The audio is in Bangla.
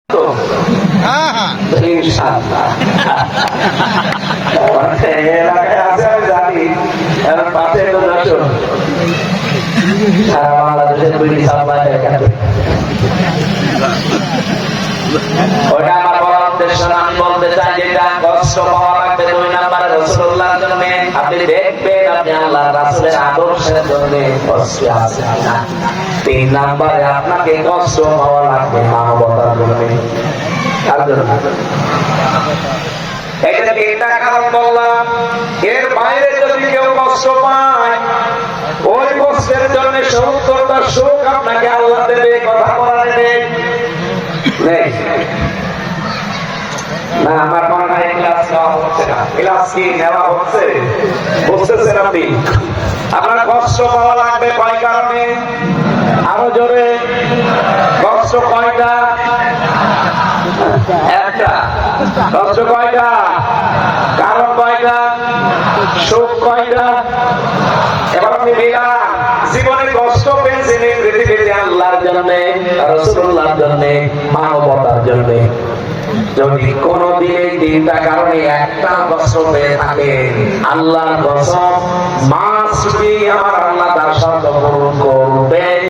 ওটা আমার বলার উদ্দেশ্য না। আমি বলতে চাই যেটা কষ্ট পাওয়া লাগবে 2 নাম্বারে রাসূলুল্লাহর জন্য আপনি দেখবেন আপনি আল্লাহর রাসূলের আদর্শের জন্য কষ্ট আছে না। 3 নাম্বারে আপনাকে কষ্ট পাওয়া লাগবে মানবতার জন্য। কার জন্য? এটা 3টা কারণ বললাম। এর বাইরে যদি কেউ কষ্ট পায় ওই কষ্টের জন্য 70টা সুখ আপনাকে আল্লাহ দেবে, কথা বলা দেবে না। আমার মনে হয় ক্লাস নেওয়া হচ্ছে না। ক্লাস কি নেওয়া হচ্ছে? বুঝতেছেন আপনি? আপনার কষ্ট পাওয়া লাগবে কয় কারণে? আরো জোরে। কষ্ট কয়টা? একটা। কষ্ট কয়টা? কারণ কয়টা? সুখ কয়টা? এবার আপনি মিলান। জীবনে কষ্ট পেয়েছেন এই পৃথিবীতে আল্লাহর জন্য, রাসূলুল্লাহর জন্য, মানবতার জন্য। যদি কোনদিন এই 3টা কারণে একটা কষ্ট পেয়ে থাকেন, আল্লাহর কসম মাস বি আমার আল্লাহ তার শর্ত পূরণ